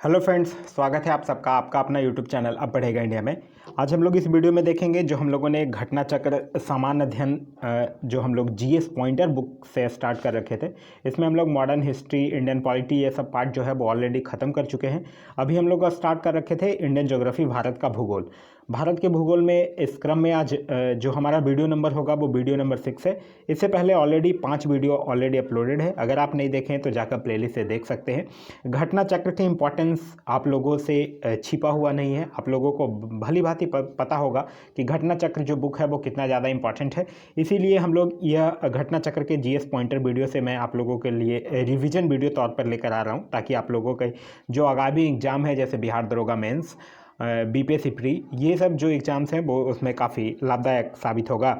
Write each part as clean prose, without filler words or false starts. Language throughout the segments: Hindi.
हेलो फ्रेंड्स, स्वागत है आप सबका आपका अपना यूट्यूब चैनल अब बढ़ेगा इंडिया में। आज हम लोग इस वीडियो में देखेंगे जो हम लोगों ने घटना चक्र सामान्य अध्ययन जो हम लोग जीएस पॉइंटर बुक से स्टार्ट कर रखे थे। इसमें हम लोग मॉडर्न हिस्ट्री, इंडियन पॉलिटी, ये सब पार्ट जो है वो ऑलरेडी ख़त्म कर चुके हैं। अभी हम लोग स्टार्ट कर रखे थे इंडियन ज्योग्राफी, भारत का भूगोल। भारत के भूगोल में इस क्रम में आज जो हमारा वीडियो नंबर होगा वो वीडियो नंबर 6 है। इससे पहले ऑलरेडी 5 वीडियो ऑलरेडी अपलोडेड है। अगर आप नहीं देखें तो जाकर प्लेलिस्ट से देख सकते हैं। घटना चक्र की इम्पोर्टेंस आप लोगों से छिपा हुआ नहीं है। आप लोगों को भली भांति पता होगा कि घटना चक्र जो बुक है वो कितना ज़्यादा इंपॉर्टेंट है। इसीलिए हम लोग यह घटना चक्र के जीएस पॉइंटर वीडियो से मैं आप लोगों के लिए रिवीजन वीडियो तौर पर लेकर आ रहा हूँ, ताकि आप लोगों के जो आगामी एग्जाम है जैसे बिहार दरोगा मेंस, बीपीएससी प्री, ये सब जो एग्ज़ाम्स हैं वो उसमें काफ़ी लाभदायक साबित होगा।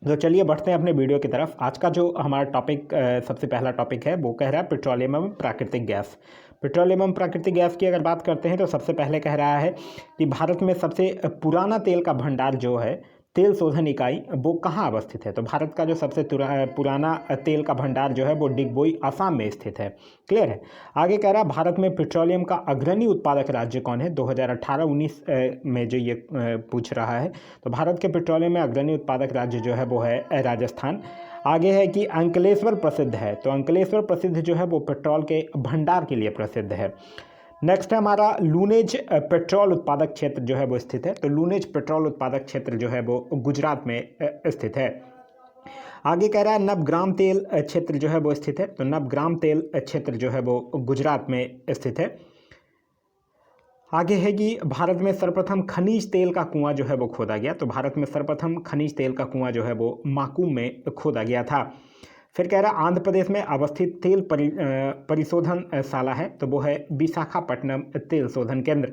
तो चलिए बढ़ते हैं अपने वीडियो की तरफ। आज का जो हमारा टॉपिक सबसे पहला टॉपिक है वो कह रहा है पेट्रोलियम एवं प्राकृतिक गैस। पेट्रोलियम एवं प्राकृतिक गैस की अगर बात करते हैं तो सबसे पहले कह रहा है कि भारत में सबसे पुराना तेल का भंडार जो है, तेल शोधन इकाई, वो कहाँ अवस्थित है। तो भारत का जो सबसे पुराना तेल का भंडार जो है वो डिगबोई, असम में स्थित है। क्लियर है। आगे कह रहा है भारत में पेट्रोलियम का अग्रणी उत्पादक राज्य कौन है। 2018-19 में जो ये पूछ रहा है, तो भारत के पेट्रोलियम में अग्रणी उत्पादक राज्य जो है वो है राजस्थान। आगे है कि अंकलेश्वर प्रसिद्ध है, तो अंकलेश्वर प्रसिद्ध जो है वो पेट्रोल के भंडार के लिए प्रसिद्ध है। नेक्स्ट है हमारा लूनेज पेट्रोल उत्पादक क्षेत्र जो है वो स्थित है। तो लूनेज पेट्रोल उत्पादक क्षेत्र जो है वो गुजरात में स्थित है। आगे कह रहा है नवग्राम तेल क्षेत्र जो है वो स्थित है। तो नवग्राम तेल क्षेत्र जो है वो गुजरात में स्थित है। आगे है कि भारत में सर्वप्रथम खनिज तेल का कुआं जो है वो खोदा गया। तो भारत में सर्वप्रथम खनिज तेल का कुआं जो है वो माकूम में खोदा गया था। फिर कह रहा है आंध्र प्रदेश में अवस्थित तेल परिशोधन शाला है, तो वो है विशाखापट्टनम तेल शोधन केंद्र।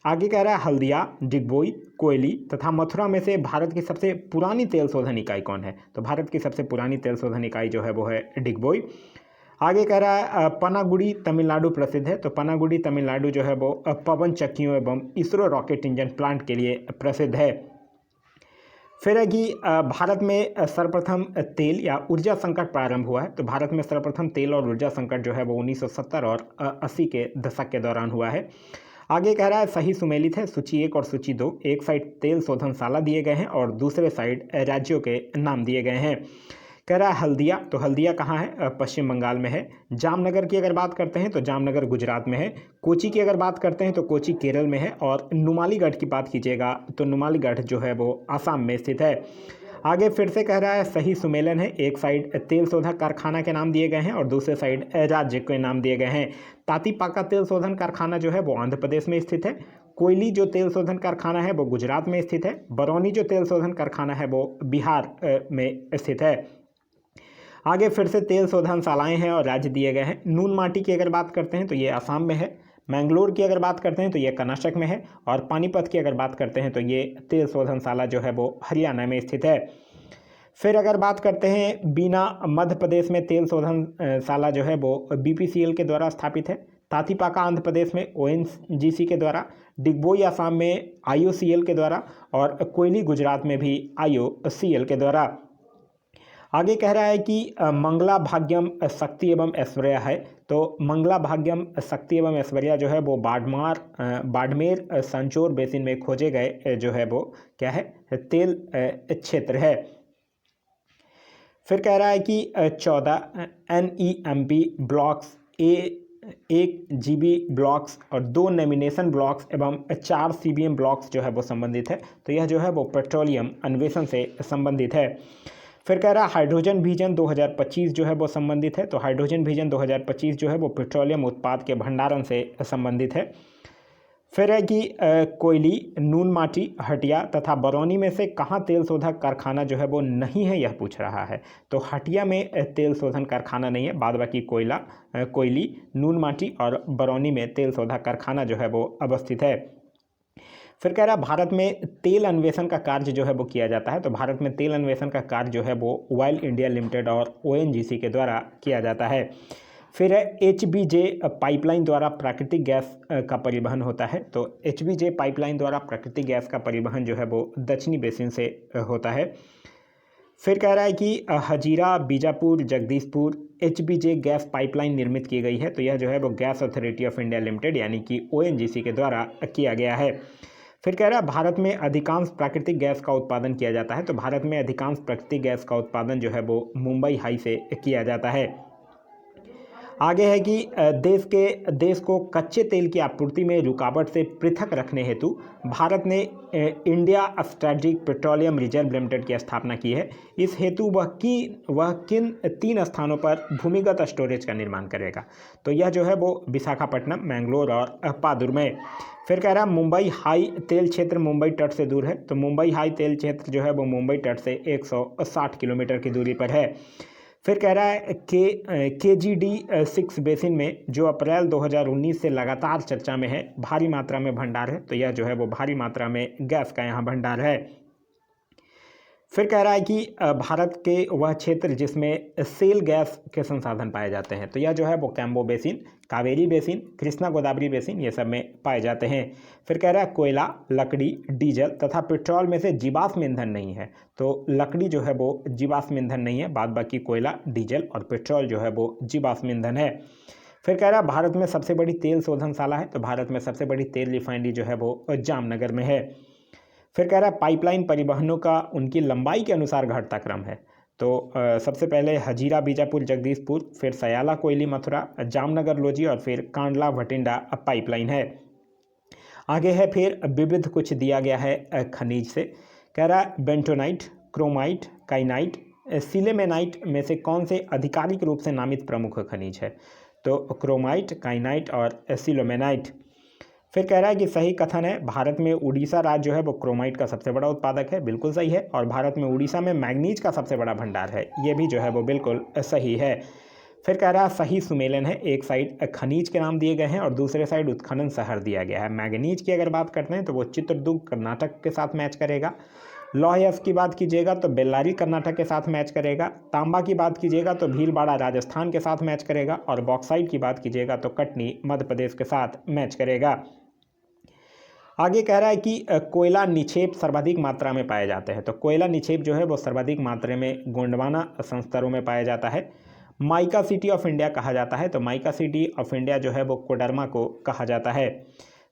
आगे कह रहा है हल्दिया, डिगबोई, कोयली तथा मथुरा में से भारत की सबसे पुरानी तेल शोधन इकाई कौन है। तो भारत की सबसे पुरानी तेल शोधन इकाई जो है वो है डिगबोई। आगे कह रहा है पनागुड़ी तमिलनाडु प्रसिद्ध है। तो पनागुड़ी तमिलनाडु जो है वो पवन चक्कियों एवं इसरो रॉकेट इंजन प्लांट के लिए प्रसिद्ध है। फिर है कि भारत में सर्वप्रथम तेल या ऊर्जा संकट प्रारंभ हुआ है। तो भारत में सर्वप्रथम तेल और ऊर्जा संकट जो है वो 1970 और 80 के दशक के दौरान हुआ है। आगे कह रहा है सही सुमेलित है सूची 1 और सूची 2। एक साइड तेल शोधनशाला दिए गए हैं और दूसरे साइड राज्यों के नाम दिए गए हैं। कह रहा है हल्दिया, तो हल्दिया कहाँ है, पश्चिम बंगाल में है। जामनगर की अगर बात करते हैं तो जामनगर गुजरात में है। कोची की अगर बात करते हैं तो कोची केरल में है। और नुमालीगढ़ की बात कीजिएगा तो नुमालीगढ़ जो है वो आसाम में स्थित है। आगे फिर से कह रहा है सही सुमेलन है। एक साइड तेल शोधक कारखाना के नाम दिए गए हैं और दूसरे साइड राज्य के नाम दिए गए हैं। तातीपाका तेल शोधन कारखाना जो है वो आंध्र प्रदेश में स्थित है। कोयली जो तेल शोधन कारखाना है वो गुजरात में स्थित है। बरौनी जो तेल शोधन कारखाना है वो बिहार में स्थित है। आगे फिर से तेल शोधनशालाएँ हैं और राज्य दिए गए हैं। नून माटी की अगर बात करते हैं तो ये असम में है। मैंगलोर की अगर बात करते हैं तो ये कर्नाटक में है। और पानीपत की अगर बात करते हैं तो ये तेल शोधनशाला जो है वो हरियाणा में स्थित है। फिर अगर बात करते हैं बीना, मध्य प्रदेश में तेल शोधनशाला जो है वो बीपीसीएल के द्वारा स्थापित है। तातीपाका आंध्र प्रदेश में ओएनजीसी के द्वारा, डिगबोई असम में आईओसीएल के द्वारा और कोयली गुजरात में भी आईओसीएल के द्वारा। आगे कह रहा है कि मंगला भाग्यम शक्ति एवं ऐश्वर्या है। तो मंगला भाग्यम शक्ति एवं ऐश्वर्या जो है वो बाड़मेर संचोर बेसिन में खोजे गए जो है वो क्या है, तेल क्षेत्र है। फिर कह रहा है कि 14 NEMP ब्लॉक्स, 1 GB ब्लॉक्स और 2 नॉमिनेशन ब्लॉक्स एवं 4 CBM ब्लॉक्स जो है वो संबंधित है। तो यह जो है वो पेट्रोलियम अन्वेषण से संबंधित है। फिर कह रहा है हाइड्रोजन विजन 2025 जो है वो संबंधित है। तो हाइड्रोजन विजन 2025 जो है वो पेट्रोलियम उत्पाद के भंडारण से संबंधित है। फिर है कि कोयली, नून माटी, हटिया तथा बरौनी में से कहाँ तेल शोधक कारखाना जो है वो नहीं है, यह पूछ रहा है। तो हटिया में तेल शोधन कारखाना नहीं है, बाद बाकी कोयली, नून माटी और बरौनी में तेल शोधक कारखाना जो है वो अवस्थित है। फिर कह रहा है भारत में तेल अन्वेषण का कार्य जो है वो किया जाता है। तो भारत में तेल अन्वेषण का कार्य जो है वो ऑयल इंडिया लिमिटेड और ओएनजीसी के द्वारा किया जाता है। फिर है HBJ पाइपलाइन द्वारा प्राकृतिक गैस का परिवहन होता है। तो HBJ पाइपलाइन द्वारा प्राकृतिक गैस का परिवहन जो है वो दक्षिणी बेसिन से होता है। फिर कह रहा है कि हजीरा बीजापुर जगदीशपुर एचबीजे गैस पाइपलाइन निर्मित की गई है। तो यह जो है वो gas authority of India limited यानी कि ओएनजीसी के द्वारा किया गया है। फिर कह रहा है भारत में अधिकांश प्राकृतिक गैस का उत्पादन किया जाता है। तो भारत में अधिकांश प्राकृतिक गैस का उत्पादन जो है वो मुंबई हाई से किया जाता है। आगे है कि देश को कच्चे तेल की आपूर्ति में रुकावट से पृथक रखने हेतु भारत ने India strategic petroleum reserve limited की स्थापना की है। इस हेतु वह किन 3 स्थानों पर भूमिगत स्टोरेज का निर्माण करेगा। तो यह जो है वो विशाखापट्टनम, मैंगलोर और पादुर में। फिर कह रहा है मुंबई हाई तेल क्षेत्र मुंबई तट से दूर है। तो मुंबई हाई तेल क्षेत्र जो है वो मुंबई तट से 160 किलोमीटर की दूरी पर है। फिर कह रहा है KGD 6 बेसिन में जो अप्रैल 2019 से लगातार चर्चा में है, भारी मात्रा में भंडार है। तो यह जो है वो भारी मात्रा में गैस का यहाँ भंडार है। फिर कह रहा है कि भारत के वह क्षेत्र जिसमें सेल गैस के संसाधन पाए जाते हैं। तो यह जो है वो combo basin, Kaveri basin, Krishna Godavari basin, ये सब में पाए जाते हैं। फिर कह रहा है कोयला, लकड़ी, डीजल तथा पेट्रोल में से जीवाश्म ईंधन नहीं है। तो लकड़ी जो है वो जीवाश्म ईंधन नहीं है, बाद बाकी कोयला, डीजल और पेट्रोल जो है वो जीवाश्म ईंधन है। फिर कह रहा है भारत में सबसे बड़ी तेल शोधनशाला है। तो भारत में सबसे बड़ी तेल रिफाइनरी जो है वो जामनगर में है। फिर कह रहा है पाइपलाइन परिवहनों का उनकी लंबाई के अनुसार घटता क्रम है। तो सबसे पहले हजीरा बीजापुर जगदीशपुर, फिर सयाला कोयली मथुरा, जामनगर लोजी और फिर कांडला भटिंडा पाइपलाइन है। आगे है फिर विविध कुछ दिया गया है खनिज से। कह रहा है बेंटोनाइट, क्रोमाइट, काइनाइट, सिलेमेनाइट में से कौन से आधिकारिक रूप से नामित प्रमुख खनिज है। तो क्रोमाइट, काइनाइट और सिलोमेनाइट। फिर कह रहा है कि सही कथन है, भारत में उड़ीसा राज्य जो है वो क्रोमाइट का सबसे बड़ा उत्पादक है। बिल्कुल सही है। और भारत में उड़ीसा में मैग्नीज का सबसे बड़ा भंडार है। ये भी जो है वो बिल्कुल सही है। फिर कह रहा है सही सुमेलन है, एक साइड खनिज के नाम दिए गए हैं और दूसरे साइड उत्खनन शहर दिया गया है। मैग्नीज की अगर बात करते हैं तो वो चित्रदुर्ग कर्नाटक के साथ मैच करेगा। लौह की बात कीजिएगा तो बेल्लारी कर्नाटक के साथ मैच करेगा। तांबा की बात कीजिएगा तो भीलवाड़ा राजस्थान के साथ मैच करेगा। और बॉक्साइट की बात कीजिएगा तो कटनी मध्य प्रदेश के साथ मैच करेगा। आगे कह रहा है कि कोयला निक्षेप सर्वाधिक मात्रा में पाए जाते हैं। तो कोयला निक्षेप जो है वो सर्वाधिक मात्रा में गोंडवाना संस्तरों में पाया जाता है। माइका सिटी ऑफ इंडिया कहा जाता है। तो माइका सिटी ऑफ इंडिया जो है वो कोडरमा को कहा जाता है।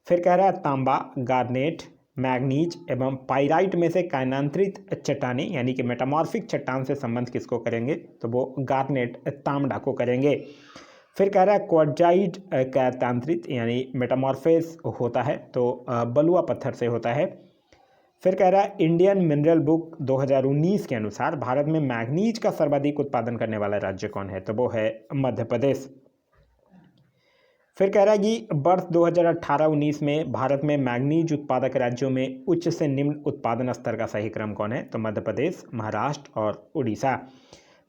फिर कह रहा है तांबा, गार्नेट, मैग्नीज एवं पाइराइट में से कायनांतरित चट्टानें यानी कि मेटामॉर्फिक चट्टान से संबंध किसको करेंगे। तो वो गार्नेट, तांबा को करेंगे। फिर कह रहा है क्वार्टजाइट कायनांतरित यानी मेटामॉर्फेस होता है। तो बलुआ पत्थर से होता है। फिर कह रहा है इंडियन मिनरल बुक 2019 के अनुसार भारत में मैग्नीज का सर्वाधिक उत्पादन करने वाला राज्य कौन है। तो वो है मध्य प्रदेश। फिर कह रहा है कि वर्ष 2018-19 में भारत में मैग्नीज उत्पादक राज्यों में उच्च से निम्न उत्पादन स्तर का सही क्रम कौन है। तो मध्य प्रदेश, महाराष्ट्र और उड़ीसा।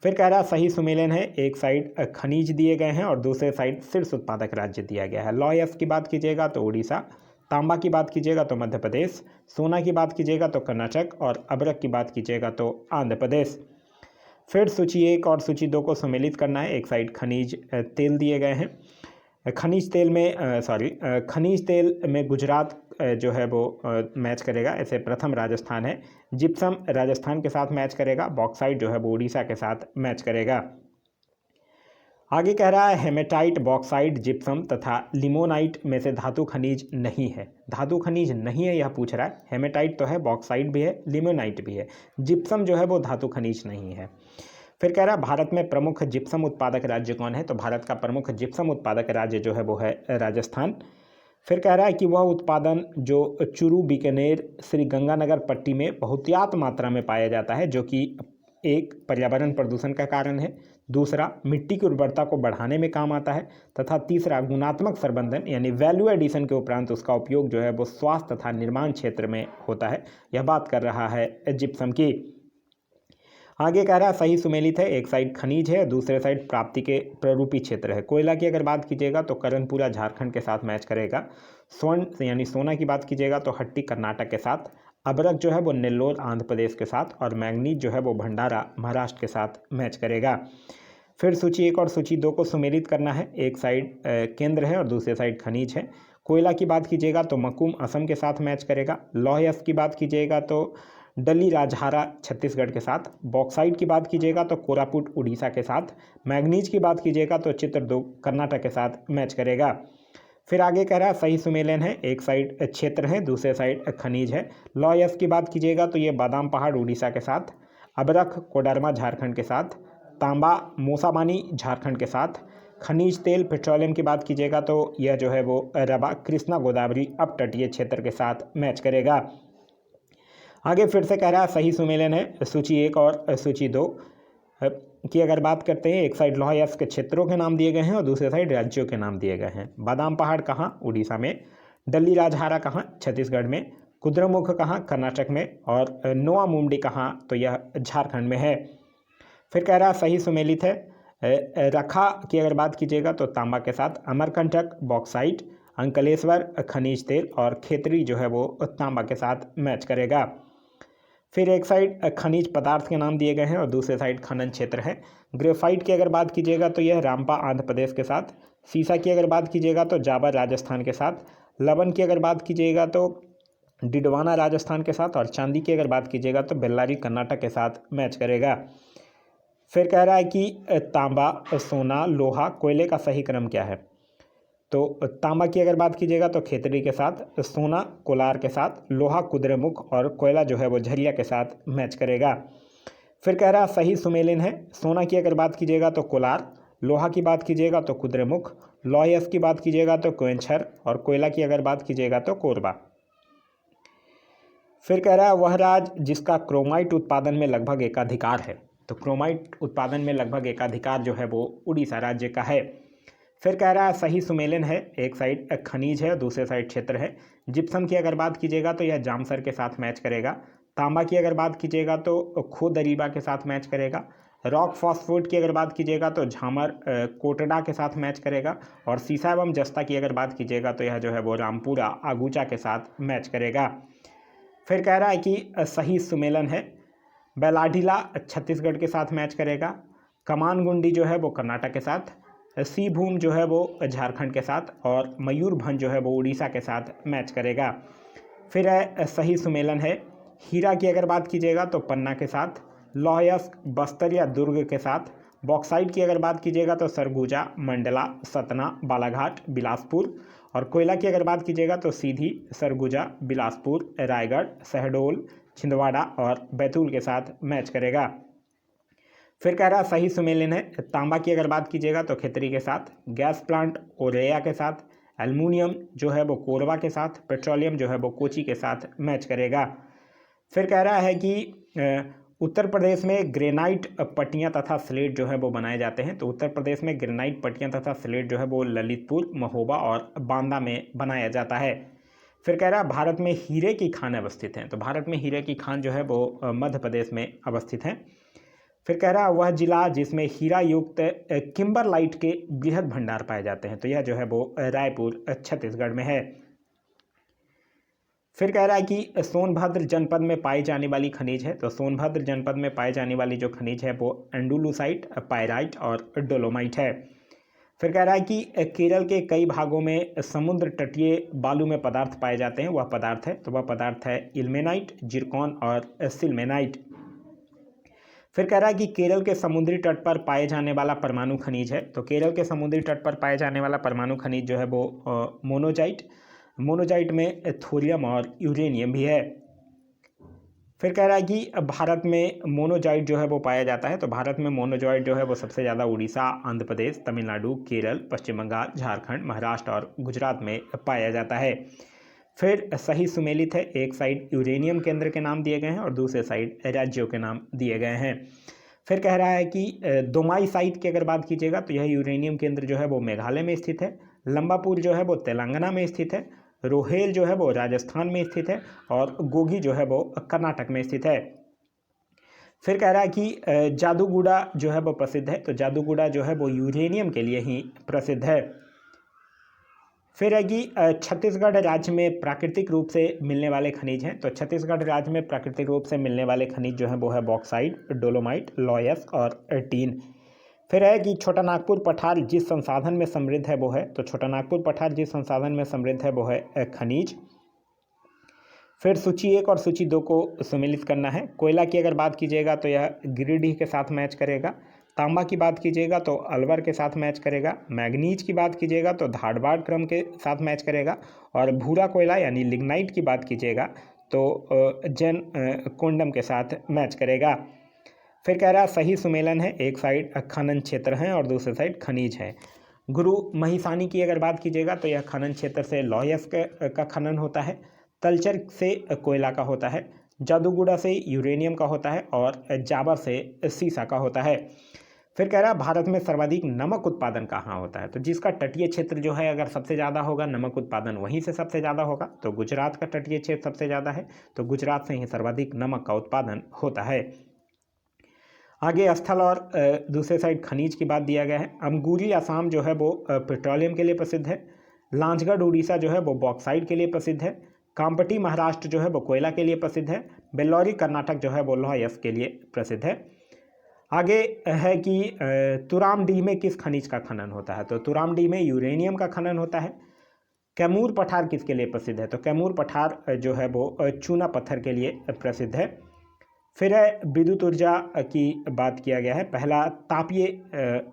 फिर कह रहा है सही सुमेलन है, एक साइड खनिज दिए गए हैं और दूसरे साइड शीर्ष उत्पादक राज्य दिया गया है। लौह की बात कीजिएगा तो उड़ीसा, तांबा की बात कीजिएगा तो मध्य प्रदेश, सोना की बात कीजिएगा तो कर्नाटक और अबरक की बात कीजिएगा तो आंध्र प्रदेश। फिर सूची 1 और सूची 2 को सम्मिलित करना है। एक साइड खनिज तेल दिए गए हैं। खनिज तेल में गुजरात जो है वो मैच करेगा। ऐसे प्रथम राजस्थान है। जिप्सम राजस्थान के साथ मैच करेगा। बॉक्साइट जो है वो उड़ीसा के साथ मैच करेगा। आगे कह रहा है हेमेटाइट, बॉक्साइट, जिप्सम तथा लिमोनाइट में से धातु खनिज नहीं है। धातु खनिज नहीं है यह पूछ रहा है। हेमेटाइट तो है, बॉक्साइट भी है, लिमोनाइट भी है। जिप्सम जो है वो धातु खनिज नहीं है। फिर कह रहा है भारत में प्रमुख जिप्सम उत्पादक राज्य कौन है। तो भारत का प्रमुख जिप्सम उत्पादक राज्य जो है वो है राजस्थान। फिर कह रहा है कि वह उत्पादन जो चूरू, बीकानेर, श्री गंगानगर पट्टी में बहुतायत मात्रा में पाया जाता है, जो कि एक पर्यावरण प्रदूषण का कारण है, दूसरा मिट्टी की उर्वरता को बढ़ाने में काम आता है तथा तीसरा गुणात्मक प्रबंधन यानी वैल्यू एडिशन के उपरांत उसका उपयोग जो है वो स्वास्थ्य तथा निर्माण क्षेत्र में होता है। यह बात कर रहा है जिप्सम की। आगे कह रहा है सही सुमेलित है, एक साइड खनिज है, दूसरे साइड प्राप्ति के प्ररूपी क्षेत्र है। कोयला की अगर बात कीजिएगा तो करनपुरा झारखंड के साथ मैच करेगा। स्वर्ण यानी सोना की बात कीजिएगा तो हट्टी कर्नाटक के साथ, अबरक जो है वो नेल्लोर आंध्र प्रदेश के साथ और मैग्नीज जो है वो भंडारा महाराष्ट्र के साथ मैच करेगा। फिर सूची 1 और सूची 2 को सुमेलित करना है। एक साइड केंद्र है और दूसरे साइड खनिज है। कोयला की बात कीजिएगा तो मकुम असम के साथ मैच करेगा। लौह की बात कीजिएगा तो डली राजहारा छत्तीसगढ़ के साथ। बॉक्साइट की बात कीजिएगा तो कोरापुट उड़ीसा के साथ। मैग्नीज की बात कीजिएगा तो चित्रदुर्ग कर्नाटक के साथ मैच करेगा। फिर आगे कह रहा है सही सुमेलन है, एक साइड क्षेत्र है, दूसरे साइड खनिज है। लॉयस की बात कीजिएगा तो ये बादाम पहाड़ उड़ीसा के साथ। अबरख कोडरमा झारखंड के साथ। तांबा मोसाबानी झारखंड के साथ। खनिज तेल पेट्रोलियम की बात कीजिएगा तो यह जो है वो रबा कृष्णा गोदावरी अपतटीय क्षेत्र के साथ मैच करेगा। आगे फिर से कह रहा है सही सुमेलन है, सूची 1 और सूची 2 की अगर बात करते हैं, एक साइड लौह के क्षेत्रों के नाम दिए गए हैं और दूसरे साइड राज्यों के नाम दिए गए हैं। बादाम पहाड़ कहाँ? उड़ीसा में। डल्ली राजहारा कहाँ? छत्तीसगढ़ में। कुद्रेमुख कहाँ? कर्नाटक में। और नोआ मुंडी कहाँ? तो यह झारखंड में है। फिर कह रहा है सही सुमेलित है, रखा की अगर बात कीजिएगा तो तांबा के साथ। अमरकंटक बॉक्साइट, अंकलेश्वर खनिज तेल और खेतरी जो है वो तांबा के साथ मैच करेगा। फिर एक साइड खनिज पदार्थ के नाम दिए गए हैं और दूसरे साइड खनन क्षेत्र है। ग्रेफाइट की अगर बात कीजिएगा तो यह रामपा आंध्र प्रदेश के साथ। सीसा की अगर बात कीजिएगा तो जाबर राजस्थान के साथ। लवन की अगर बात कीजिएगा तो डिडवाना राजस्थान के साथ। और चांदी की अगर बात कीजिएगा तो बेल्लारी कर्नाटक के साथ मैच करेगा। फिर कह रहा है कि तांबा सोना लोहा कोयले का सही क्रम क्या है? तो तांबा की अगर बात कीजिएगा तो खेतड़ी के साथ। सोना कोलार के साथ। लोहा कुद्रेमुख और कोयला जो है वो झरिया के साथ मैच करेगा। फिर कह रहा है सही सुमेलिन है, सोना की अगर बात कीजिएगा तो कोलार। लोहा की बात कीजिएगा तो कुद्रेमुख। लौहयस की बात कीजिएगा तो क्वेंछर। और कोयला की अगर बात कीजिएगा तो कोरबा। फिर कह रहा है वह राज्य जिसका क्रोमाइट उत्पादन में लगभग एकाधिकार है। तो क्रोमाइट उत्पादन में लगभग एकाधिकार जो है वो उड़ीसा राज्य का है। फिर कह रहा है सही सुमेलन है, एक साइड खनिज है दूसरे साइड क्षेत्र है। जिप्सम की अगर बात कीजिएगा तो यह जामसर के साथ मैच करेगा। तांबा की अगर बात कीजिएगा तो खोदरीबा के साथ मैच करेगा। रॉक फॉस्फोट की अगर बात कीजिएगा तो झामर कोटडा के साथ मैच करेगा। और सीसा एवं जस्ता की अगर बात कीजिएगा तो यह जो है वो रामपुरा आगूचा के साथ मैच करेगा। फिर कह रहा है कि सही सुमेलन है, बेलाडीला छत्तीसगढ़ के साथ मैच करेगा। कमानगुंडी जो है वो कर्नाटक के साथ। सी भूम जो है वो झारखंड के साथ। और मयूरभंज जो है वो उड़ीसा के साथ मैच करेगा। फिर है सही सुमेलन है, हीरा की अगर बात कीजिएगा तो पन्ना के साथ। लौहयस्क बस्तर या दुर्ग के साथ। बॉक्साइट की अगर बात कीजिएगा तो सरगुजा मंडला सतना बालाघाट बिलासपुर। और कोयला की अगर बात कीजिएगा तो सीधी सरगुजा बिलासपुर रायगढ़ शहडोल छिंदवाड़ा और बैतूल के साथ मैच करेगा। फिर कह रहा सही सुमेलिन है, तांबा की अगर बात कीजिएगा तो खेतरी के साथ। गैस प्लांट ओरेया के साथ। एल्युमिनियम जो है वो कोरबा के साथ। पेट्रोलियम जो है वो कोची के साथ मैच करेगा। फिर कह रहा है कि उत्तर प्रदेश में ग्रेनाइट पट्टियाँ तथा स्लेट जो है वो बनाए जाते हैं। तो उत्तर प्रदेश में ग्रेनाइट पट्टियाँ तथा स्लेट जो है वो ललितपुर महोबा और बांदा में बनाया जाता है। फिर कह रहा है भारत में हीरे की खान अवस्थित हैं। तो भारत में हीरे की खान जो है वो मध्य प्रदेश में अवस्थित हैं। फिर कह रहा है वह जिला जिसमें हीरा युक्त किम्बरलाइट के बृहद भंडार पाए जाते हैं। तो यह जो है वो रायपुर छत्तीसगढ़ में है। फिर कह रहा है कि सोनभद्र जनपद में पाई जाने वाली खनिज है। तो सोनभद्र जनपद में पाई जाने वाली जो खनिज है वो एंडुलुसाइट पायराइट और डोलोमाइट है। फिर कह रहा है कि केरल के कई भागों में समुद्र तटीय बालू में पदार्थ पाए जाते हैं। वह पदार्थ है तो वह पदार्थ है इल्मेनाइट जिरकॉन और सिल्मेनाइट। फिर कह रहा है कि केरल के समुद्री तट पर पाए जाने वाला परमाणु खनिज है। तो केरल के समुद्री तट पर पाए जाने वाला परमाणु खनिज जो है वो मोनोजाइट में थोरियम और यूरेनियम भी है। फिर कह रहा है कि भारत में मोनोजाइट जो है वो पाया जाता है। तो भारत में मोनोजाइट जो है वो सबसे ज़्यादा उड़ीसा आंध्र प्रदेश तमिलनाडु केरल पश्चिम बंगाल झारखंड महाराष्ट्र और गुजरात में पाया जाता है। फिर सही सुमेलित है, एक साइड यूरेनियम केंद्र के नाम दिए गए हैं और दूसरे साइड राज्यों के नाम दिए गए हैं। फिर कह रहा है कि दोमाई साइट की अगर बात कीजिएगा तो यह यूरेनियम केंद्र जो है वो मेघालय में स्थित है। लंबापुर जो है वो तेलंगाना में स्थित है। रोहेल जो है वो राजस्थान में स्थित है। और गोगी जो है वो कर्नाटक में स्थित है। फिर कह रहा है कि जादूगुड़ा जो है वो प्रसिद्ध है। तो जादूगुड़ा जो है वो यूरेनियम के लिए ही प्रसिद्ध है। फिर है कि छत्तीसगढ़ राज्य में प्राकृतिक रूप से मिलने वाले खनिज हैं। तो छत्तीसगढ़ राज्य में प्राकृतिक रूप से मिलने वाले खनिज जो है वो है बॉक्साइट डोलोमाइट लॉयस और टीन। फिर है कि छोटा नागपुर पठार जिस संसाधन में समृद्ध है वो है। तो छोटा नागपुर पठार जिस संसाधन में समृद्ध है वो है खनिज। फिर सूची 1 और सूची 2 को सम्मिलित करना है। कोयला की अगर बात कीजिएगा तो यह गिरिडीह के साथ मैच करेगा। तांबा की बात कीजिएगा तो अलवर के साथ मैच करेगा। मैग्नीज की बात कीजिएगा तो धारवाड़ क्रम के साथ मैच करेगा। और भूरा कोयला यानी लिग्नाइट की बात कीजिएगा तो जैन कोंडम के साथ मैच करेगा। फिर कह रहा है सही सुमेलन है, एक साइड खनन क्षेत्र है और दूसरी साइड खनिज है। गुरु महिसानी की अगर बात कीजिएगा तो यह खनन क्षेत्र से लौह का खनन होता है। तलचर से कोयला का होता है। जादूगुड़ा से यूरेनियम का होता है और जाबर से सीसा का होता है। फिर कह रहा है भारत में सर्वाधिक नमक उत्पादन कहाँ होता है, तो जिसका तटीय क्षेत्र जो है अगर सबसे ज़्यादा होगा नमक उत्पादन वहीं से सबसे ज़्यादा होगा, तो गुजरात का तटीय क्षेत्र सबसे ज़्यादा है, तो गुजरात से ही सर्वाधिक नमक का उत्पादन होता है। आगे स्थल और दूसरे साइड खनिज की बात दिया गया है। अमगुरी असम जो है वो पेट्रोलियम के लिए प्रसिद्ध है। लांचगढ़ उड़ीसा जो है वो बॉक्साइट के लिए प्रसिद्ध है। कामपटी महाराष्ट्र जो है वो कोयला के लिए प्रसिद्ध है। बेल्लौरी कर्नाटक जो है वो लोहा यस्क के लिए प्रसिद्ध है। आगे है कि तुरामडीह में किस खनिज का खनन होता है, तो तुरामडीह में यूरेनियम का खनन होता है। कैमूर पठार किसके लिए प्रसिद्ध है, तो कैमूर पठार जो है वो चूना पत्थर के लिए प्रसिद्ध है। फिर है विद्युत ऊर्जा की बात किया गया है। पहला तापीय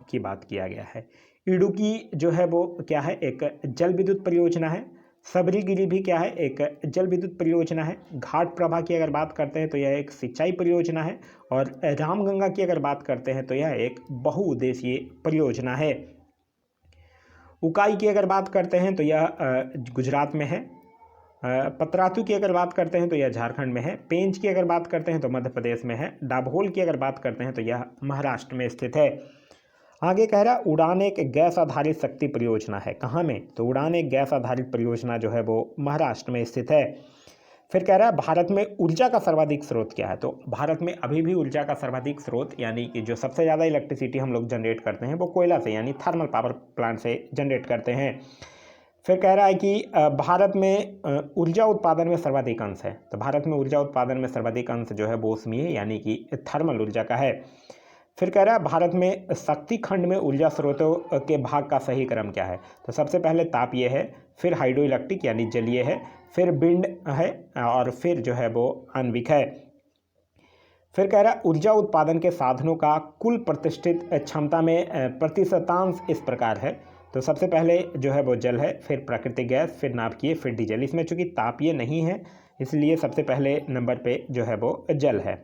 की बात किया गया है। इडुक्की जो है वो क्या है, एक जल विद्युत परियोजना है। सबरीगिरी भी क्या है, एक जल विद्युत परियोजना है। घाट प्रभा की अगर बात करते हैं तो यह एक सिंचाई परियोजना है। और रामगंगा की अगर बात करते हैं तो यह एक बहुउद्देशीय परियोजना है। उकाई की अगर बात करते हैं तो यह गुजरात में है। पतरातू की अगर बात करते हैं तो यह झारखंड में है। पेंच की अगर बात करते हैं तो मध्य प्रदेश में है। डाभोल की अगर बात करते हैं तो यह महाराष्ट्र में स्थित है। आगे कह रहा उड़ान एक गैस आधारित शक्ति परियोजना है, कहाँ में, तो उड़ान एक गैस आधारित परियोजना जो है वो महाराष्ट्र में स्थित है। फिर कह रहा है भारत में ऊर्जा का सर्वाधिक स्रोत क्या है, तो भारत में अभी भी ऊर्जा का सर्वाधिक स्रोत यानी कि जो सबसे ज़्यादा इलेक्ट्रिसिटी हम लोग जनरेट करते हैं वो कोयला से यानी थर्मल पावर प्लांट से जनरेट करते हैं। फिर कह रहा है कि भारत में ऊर्जा उत्पादन में सर्वाधिक अंश है, तो भारत में ऊर्जा उत्पादन में सर्वाधिक अंश जो है वो ऊष्मीय यानी कि थर्मल ऊर्जा का है। फिर कह रहा है भारत में शक्ति खंड में ऊर्जा स्रोतों के भाग का सही क्रम क्या है, तो सबसे पहले तापीय है, फिर हाइड्रो इलेक्ट्रिक यानी जलीय है, फिर विंड है और फिर जो है वो आणविक है। फिर कह रहा है ऊर्जा उत्पादन के साधनों का कुल प्रतिष्ठित क्षमता में प्रतिशतांश इस प्रकार है, तो सबसे पहले जो है वो जल है, फिर प्राकृतिक गैस, फिर नाभिकीय, फिर डीजल। इसमें चूंकि तापीय नहीं है इसलिए सबसे पहले नंबर पे जो है वो जल है।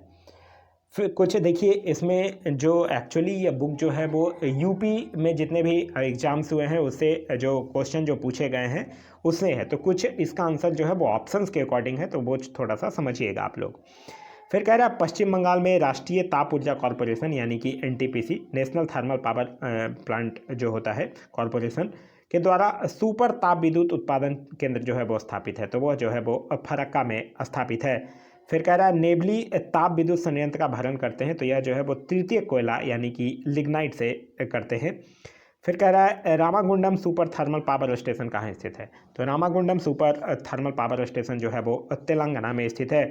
फिर कुछ देखिए इसमें जो एक्चुअली ये बुक जो है वो यूपी में जितने भी एग्जाम्स हुए हैं उससे जो क्वेश्चन जो पूछे गए हैं उससे है, तो कुछ इसका आंसर जो है वो ऑप्शंस के अकॉर्डिंग है, तो वो थोड़ा सा समझिएगा आप लोग। फिर कह रहा है पश्चिम बंगाल में राष्ट्रीय ताप ऊर्जा कॉरपोरेशन यानी कि NTPC national thermal power plant जो होता है कॉरपोरेशन के द्वारा सुपर ताप विद्युत उत्पादन केंद्र जो है वो स्थापित है, तो वह जो है वो फरक्का में स्थापित है। फिर कह रहा है नेबली ताप विद्युत संयंत्र का भरण करते हैं, तो यह जो है वो तृतीय कोयला यानी कि लिग्नाइट से करते हैं। फिर कह रहा है Ramagundam super thermal power station कहाँ स्थित है, तो Ramagundam super thermal power station जो है वो तेलंगाना में स्थित है।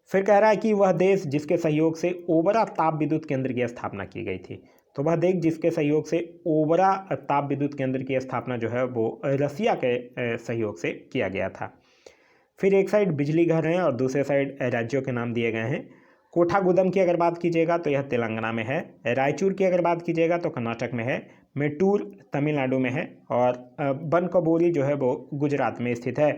फिर कह रहा है कि वह देश जिसके सहयोग से ओबरा ताप विद्युत केंद्र की स्थापना की गई थी, तो वह देश जिसके सहयोग से ओबरा ताप विद्युत केंद्र की स्थापना जो है वो रसिया के सहयोग से किया गया था। फिर एक साइड बिजली घर हैं और दूसरे साइड राज्यों के नाम दिए गए हैं। कोठागुदम की अगर बात कीजिएगा तो यह तेलंगाना में है। रायचूर की अगर बात कीजिएगा तो कर्नाटक में है। मेट्टूर तमिलनाडु में है और बनकबोरी जो है वो गुजरात में स्थित है।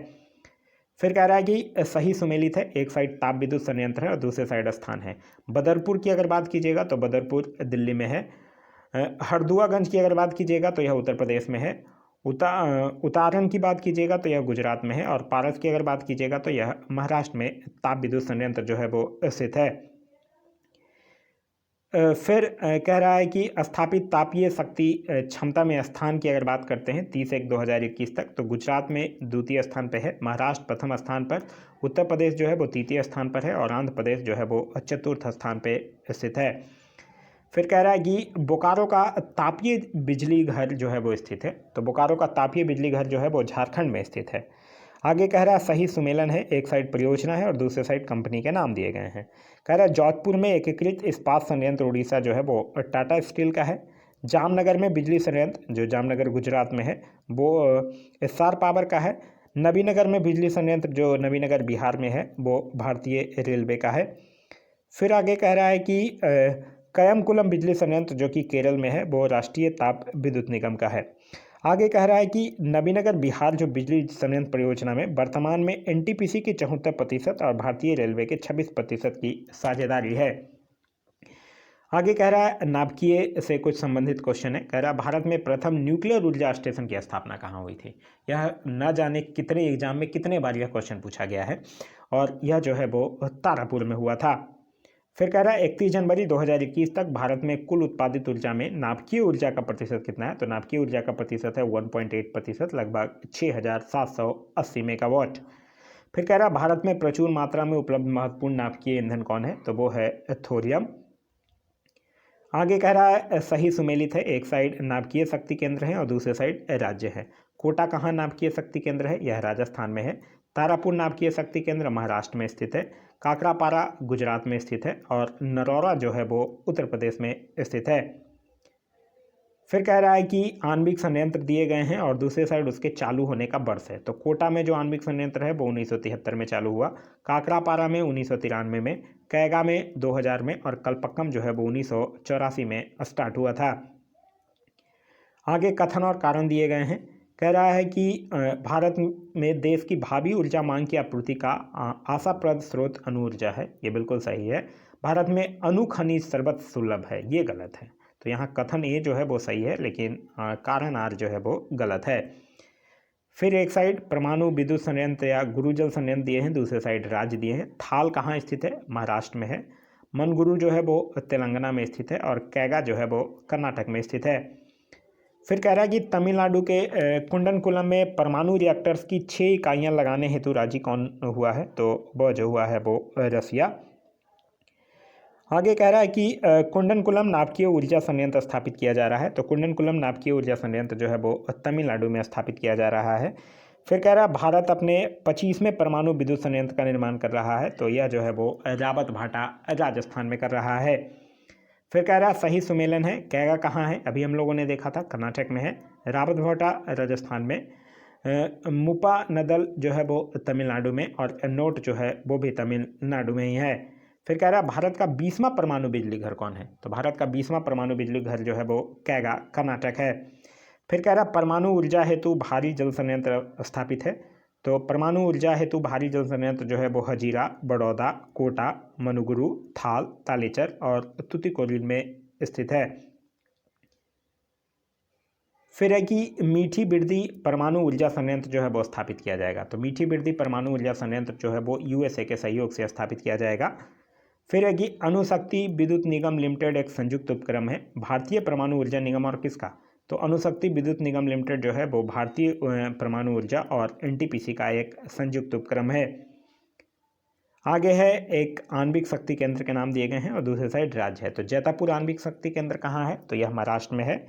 फिर कह रहा है कि सही सुमेलित है, एक साइड ताप विद्युत संयंत्र है और दूसरे साइड स्थान है। बदरपुर की अगर बात कीजिएगा तो बदरपुर दिल्ली में है। हरदुआगंज की अगर बात कीजिएगा तो यह उत्तर प्रदेश में है। उतारन की बात कीजिएगा तो यह गुजरात में है और पारस की अगर बात कीजिएगा तो यह महाराष्ट्र में ताप विद्युत संयंत्र जो है वो स्थित है। फिर कह रहा है कि स्थापित तापीय शक्ति क्षमता में स्थान की अगर बात करते हैं 30/1/2021 तक, तो गुजरात में द्वितीय स्थान पर है, महाराष्ट्र प्रथम स्थान पर, उत्तर प्रदेश जो है वो तृतीय स्थान पर है और आंध्र प्रदेश जो है वो चतुर्थ स्थान पर स्थित है। फिर कह रहा है कि बोकारो का तापीय बिजली घर जो है वो स्थित है, तो बोकारो का तापीय बिजली घर जो है वो झारखंड में स्थित है। आगे कह रहा है सही सुमेलन है, एक साइड परियोजना है और दूसरे साइड कंपनी के नाम दिए गए हैं। कह रहा है जोधपुर में एकीकृत इस्पात संयंत्र उड़ीसा जो है वो टाटा स्टील का है। जामनगर में बिजली संयंत्र जो जामनगर गुजरात में है वो एस्सार पावर का है। नबीनगर में बिजली संयंत्र जो नबीनगर बिहार में है वो भारतीय रेलवे का है। फिर आगे कह रहा है कि कयमकुलम बिजली संयंत्र जो कि केरल में है वो राष्ट्रीय ताप विद्युत निगम का है। आगे कह रहा है कि नबीनगर बिहार जो बिजली संयंत्र परियोजना में वर्तमान में एनटीपीसी की 74% और भारतीय रेलवे के 26% की साझेदारी है। आगे कह रहा है नाभिकीय से कुछ संबंधित क्वेश्चन है। कह रहा है भारत में प्रथम न्यूक्लियर ऊर्जा स्टेशन की स्थापना कहाँ हुई थी। यह न जाने कितने एग्जाम में कितने बार यह क्वेश्चन पूछा गया है और यह जो है वो तारापुर में हुआ था। फिर कह रहा है 31 जनवरी 2021 तक भारत में कुल उत्पादित ऊर्जा में नाभिकीय ऊर्जा का प्रतिशत कितना है। तो नाभिकीय ऊर्जा का प्रतिशत है 1.8%, लगभग 6780 मेगावाट। फिर कह रहा है भारत में प्रचुर मात्रा में उपलब्ध महत्वपूर्ण नाभिकीय ईंधन कौन है। तो वो है थोरियम। आगे कह रहा है सही सुमेलित है। एक साइड नाभिकीय शक्ति केंद्र है और दूसरे साइड राज्य है। कोटा कहाँ नाभिकीय शक्ति केंद्र है, यह राजस्थान में है। तारापुर नाभिकीय शक्ति केंद्र महाराष्ट्र में स्थित है। काकरापारा गुजरात में स्थित है और नरौरा जो है वो उत्तर प्रदेश में स्थित है। फिर कह रहा है कि आणविक संयंत्र दिए गए हैं और दूसरे साइड उसके चालू होने का वर्ष है। तो कोटा में जो आणविक संयंत्र है वो 1973 में चालू हुआ, काकरापारा में 1993 में, कैगा में 2000 में और कलपक्कम जो है वो 1984 में स्टार्ट हुआ था। आगे कथन और कारण दिए गए हैं। कह रहा है कि भारत में देश की भावी ऊर्जा मांग की आपूर्ति का आशाप्रद स्रोत अणु ऊर्जा है। ये बिल्कुल सही है। भारत में अणु खनिज सर्वत्र सुलभ है, ये गलत है। तो यहाँ कथन ए जो है वो सही है, लेकिन कारण आर जो है वो गलत है। फिर एक साइड परमाणु विद्युत संयंत्र या गुरुजल संयंत्र दिए हैं, दूसरे साइड राज्य दिए हैं। थाल कहाँ स्थित है, महाराष्ट्र में है। मनगुरु जो है वो तेलंगाना में स्थित है और कैगा जो है वो कर्नाटक में स्थित है। फिर कह रहा है कि तमिलनाडु के कुंडनकुलम में परमाणु रिएक्टर्स की 6 इकाइयाँ लगाने हेतु राजी कौन हुआ है। तो वह जो हुआ है वो रसिया। आगे कह रहा है कि कुंडनकुलम नाभिकीय ऊर्जा संयंत्र स्थापित किया जा रहा है। तो कुंडनकुलम नाभिकीय ऊर्जा संयंत्र जो है वो तमिलनाडु में स्थापित किया जा रहा है। फिर कह रहा है भारत अपने 25वें परमाणु विद्युत संयंत्र का निर्माण कर रहा है। तो यह जो है वो रावत भाटा राजस्थान में कर रहा है। फिर कह रहा है सही सुमेलन है। कैगा कहाँ है, अभी हम लोगों ने देखा था कर्नाटक में है। रावत भाटा राजस्थान में। मुपा नदल जो है वो तमिलनाडु में और नोट जो है वो भी तमिलनाडु में ही है। फिर कह रहा है भारत का 20वां परमाणु बिजली घर कौन है। तो भारत का 20वां परमाणु बिजली घर जो है वो कैगा कर्नाटक है। फिर कह रहा है परमाणु ऊर्जा हेतु भारी जल संयंत्र स्थापित है। तो परमाणु ऊर्जा हेतु भारी जल संयंत्र जो है वो हजीरा, बड़ौदा, कोटा, मनुगुरु, थाल, तालेचर और तुतिकोरिन में स्थित है। फिर है कि मीठी बिरदी परमाणु ऊर्जा संयंत्र जो है वो स्थापित किया जाएगा। तो मीठी बिरदी परमाणु ऊर्जा संयंत्र जो है वो यूएसए के सहयोग से स्थापित किया जाएगा। फिर है कि अणुशक्ति विद्युत निगम लिमिटेड एक संयुक्त उपक्रम है भारतीय परमाणु ऊर्जा निगम और किसका। तो अणुशक्ति विद्युत निगम लिमिटेड जो है वो भारतीय परमाणु ऊर्जा और एनटीपीसी का एक संयुक्त उपक्रम है। आगे है एक आणविक शक्ति केंद्र के नाम दिए गए हैं और दूसरे साइड राज्य है। तो जैतापुर आणविक शक्ति केंद्र कहाँ है, तो यह महाराष्ट्र में है।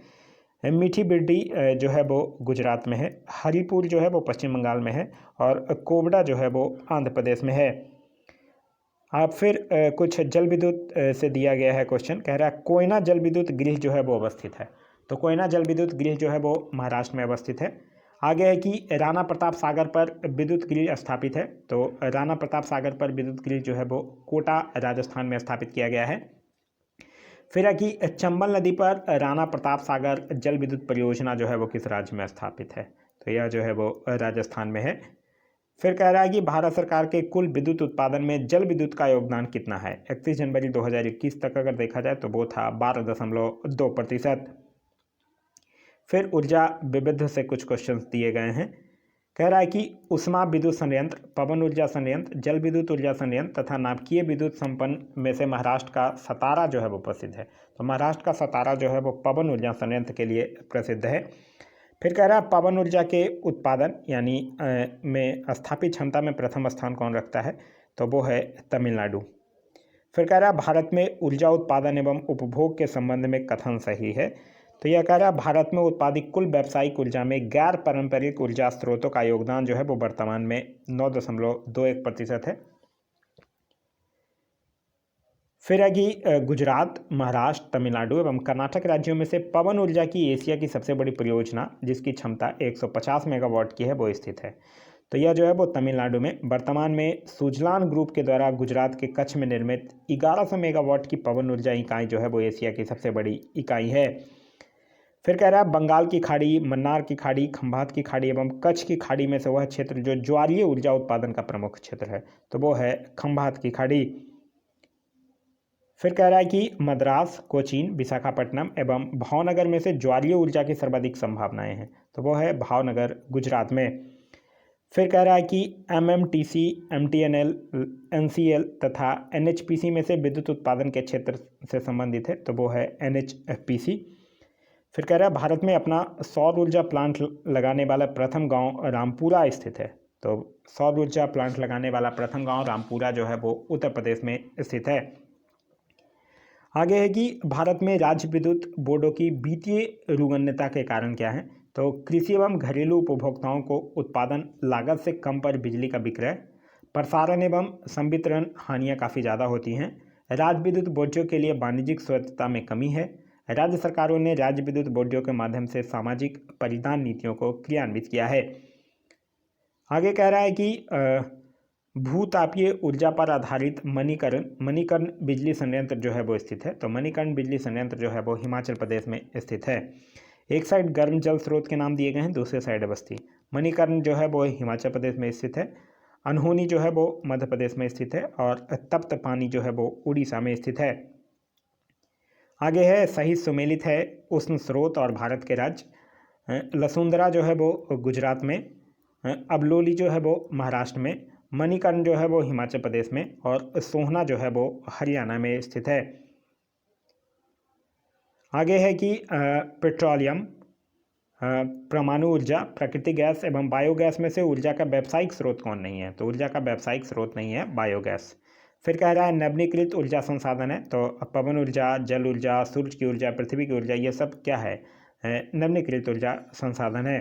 मीठी बिरडी जो है वो गुजरात में है। हरिपुर जो है वो पश्चिम बंगाल में है और कोबडा जो है वो आंध्र प्रदेश में है। अब फिर कुछ जल विद्युत से दिया गया है क्वेश्चन। कह रहा है कोयना जल विद्युत गृह जो है वो अवस्थित है। तो कोयना जल विद्युत गृह जो है वो महाराष्ट्र में अवस्थित है। आगे है कि राणा प्रताप सागर पर विद्युत गृह स्थापित है। तो राणा प्रताप सागर पर विद्युत गृह जो है वो कोटा राजस्थान में स्थापित किया गया है। फिर है कि चंबल नदी पर राणा प्रताप सागर जल विद्युत परियोजना जो है वो किस राज्य में स्थापित है। तो यह जो है वो राजस्थान में है। फिर कह रहा है कि भारत सरकार के कुल विद्युत उत्पादन में जल विद्युत का योगदान कितना है। 31 जनवरी 2021 तक अगर देखा जाए तो वो था 12.2%। फिर ऊर्जा विविध से कुछ क्वेश्चंस दिए गए हैं। कह रहा है कि उष्मा विद्युत संयंत्र, पवन ऊर्जा संयंत्र, जल विद्युत ऊर्जा संयंत्र तथा नाभिकीय विद्युत संपन्न में से महाराष्ट्र का सतारा जो है वो प्रसिद्ध है। तो महाराष्ट्र का सतारा जो है वो पवन ऊर्जा संयंत्र के लिए प्रसिद्ध है। फिर कह रहा है पवन ऊर्जा के उत्पादन यानी में स्थापित क्षमता में प्रथम स्थान कौन रखता है। तो वो है तमिलनाडु। फिर कह रहा है भारत में ऊर्जा उत्पादन एवं उपभोग के संबंध में कथन सही है। तो यह कह रहा है भारत में उत्पादित कुल व्यावसायिक ऊर्जा में गैर पारंपरिक ऊर्जा स्रोतों का योगदान जो है वो वर्तमान में 9.21% है। फिर है कि गुजरात, महाराष्ट्र, तमिलनाडु एवं कर्नाटक राज्यों में से पवन ऊर्जा की एशिया की सबसे बड़ी परियोजना जिसकी क्षमता 150 मेगावाट की है वो स्थित है। तो यह जो है वो तमिलनाडु में वर्तमान में सुजलान ग्रुप के द्वारा गुजरात के कच्छ में निर्मित 1100 मेगावाट की पवन ऊर्जा इकाई जो है वो एशिया की सबसे बड़ी इकाई है। फिर कह रहा है बंगाल की खाड़ी, मन्नार की खाड़ी, खंभात की खाड़ी एवं कच्छ की खाड़ी में से वह क्षेत्र जो ज्वारीय ऊर्जा उत्पादन का प्रमुख क्षेत्र है, तो वो है खंभात की खाड़ी। फिर कह रहा है कि मद्रास, कोचीन, विशाखापट्टनम एवं भावनगर में से ज्वारीय ऊर्जा की सर्वाधिक संभावनाएं हैं, तो वो है भावनगर गुजरात में। फिर कह रहा है कि MMTC, MTNL, NCL तथा NHPC में से विद्युत उत्पादन के क्षेत्र से संबंधित है, तो वो है NHPC। फिर कह रहा है भारत में अपना सौर ऊर्जा प्लांट लगाने वाला प्रथम गांव रामपुरा स्थित है, तो सौर ऊर्जा प्लांट लगाने वाला प्रथम गांव रामपुरा जो है वो उत्तर प्रदेश में स्थित है। आगे है कि भारत में राज्य विद्युत बोर्डों की वित्तीय रुग्णता के कारण क्या है, तो कृषि एवं घरेलू उपभोक्ताओं को उत्पादन लागत से कम पर बिजली का विक्रय, प्रसारण एवं संवितरण हानियाँ काफ़ी ज़्यादा होती हैं। राज्य विद्युत बोर्डों के लिए वाणिज्यिक स्वच्छता में कमी है। राज्य सरकारों ने राज्य विद्युत बोर्डों के माध्यम से सामाजिक परिधान नीतियों को क्रियान्वित किया है। आगे कह रहा है कि भूतापीय ऊर्जा पर आधारित मणिकर्ण बिजली संयंत्र जो है वो स्थित है, तो मणिकर्ण बिजली संयंत्र जो है वो हिमाचल प्रदेश में स्थित है। एक साइड गर्म जल स्रोत के नाम दिए गए हैं, दूसरे साइड बस्ती। मणिकर्ण जो है वो हिमाचल प्रदेश में स्थित है, अनहोनी जो है वो मध्य प्रदेश में स्थित है और तप्त पानी जो है वो उड़ीसा में स्थित है। आगे है सही सुमेलित है उष्ण स्रोत और भारत के राज्य। लसुंदरा जो है वो गुजरात में, अबलोली जो है वो महाराष्ट्र में, मणिकर्ण जो है वो हिमाचल प्रदेश में और सोहना जो है वो हरियाणा में स्थित है। आगे है कि पेट्रोलियम, परमाणु ऊर्जा, प्राकृतिक गैस एवं बायोगैस में से ऊर्जा का व्यावसायिक स्रोत कौन नहीं है, तो ऊर्जा का व्यावसायिक स्रोत नहीं है बायोगैस। फिर कह रहा है नवीनीकृत ऊर्जा संसाधन है, तो पवन ऊर्जा, जल ऊर्जा, सूरज की ऊर्जा, पृथ्वी की ऊर्जा, ये सब क्या है, नवीनीकृत ऊर्जा संसाधन है।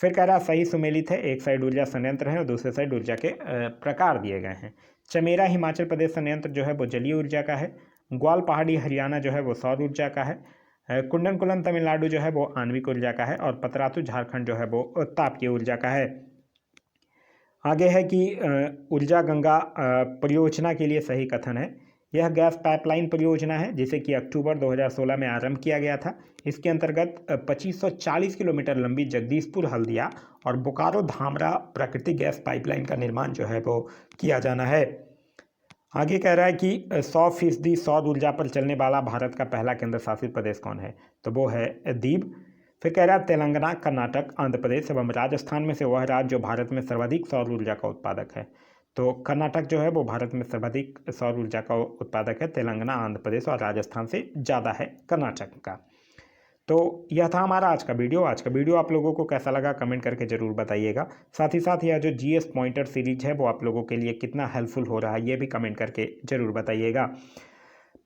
फिर कह रहा है सही सुमेलित है, एक साइड ऊर्जा संयंत्र है और दूसरे साइड ऊर्जा के प्रकार दिए गए हैं। चमेरा हिमाचल प्रदेश संयंत्र जो है वो जलीय ऊर्जा का है। ग्वाल पहाड़ी हरियाणा जो है वो सौर ऊर्जा का है। कुंडनकुलम तमिलनाडु जो है वो आणविक ऊर्जा का है और पतरातू झारखंड जो है वो तापीय ऊर्जा का है। आगे है कि ऊर्जा गंगा परियोजना के लिए सही कथन है। यह गैस पाइपलाइन परियोजना है जिसे कि अक्टूबर 2016 में आरंभ किया गया था। इसके अंतर्गत 2540 किलोमीटर लंबी जगदीशपुर हल्दिया और बोकारो धामरा प्राकृतिक गैस पाइपलाइन का निर्माण जो है वो किया जाना है। आगे कह रहा है कि 100% सौर ऊर्जा पर चलने वाला भारत का पहला केंद्र शासित प्रदेश कौन है, तो वो है दीव। फिर कह रहा है तेलंगाना, कर्नाटक, आंध्र प्रदेश एवं राजस्थान में से वह राज्य जो भारत में सर्वाधिक सौर ऊर्जा का उत्पादक है, तो कर्नाटक जो है वो भारत में सर्वाधिक सौर ऊर्जा का उत्पादक है। तेलंगाना, आंध्र प्रदेश और राजस्थान से ज़्यादा है कर्नाटक का। तो यह था हमारा आज का वीडियो। आज का वीडियो आप लोगों को कैसा लगा कमेंट करके ज़रूर बताइएगा। साथ ही साथ यह जो जीएस पॉइंटर सीरीज है वो आप लोगों के लिए कितना हेल्पफुल हो रहा है ये भी कमेंट करके ज़रूर बताइएगा।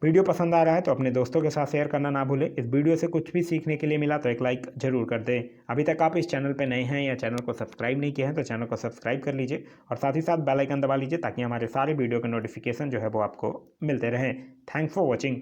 वीडियो पसंद आ रहा है तो अपने दोस्तों के साथ शेयर करना ना भूलें। इस वीडियो से कुछ भी सीखने के लिए मिला तो एक लाइक ज़रूर कर दें। अभी तक आप इस चैनल पर नए हैं या चैनल को सब्सक्राइब नहीं किए हैं तो चैनल को सब्सक्राइब कर लीजिए और साथ ही साथ बेल आइकन दबा लीजिए ताकि हमारे सारे वीडियो के नोटिफिकेशन जो है वो आपको मिलते रहें। Thanks for watching.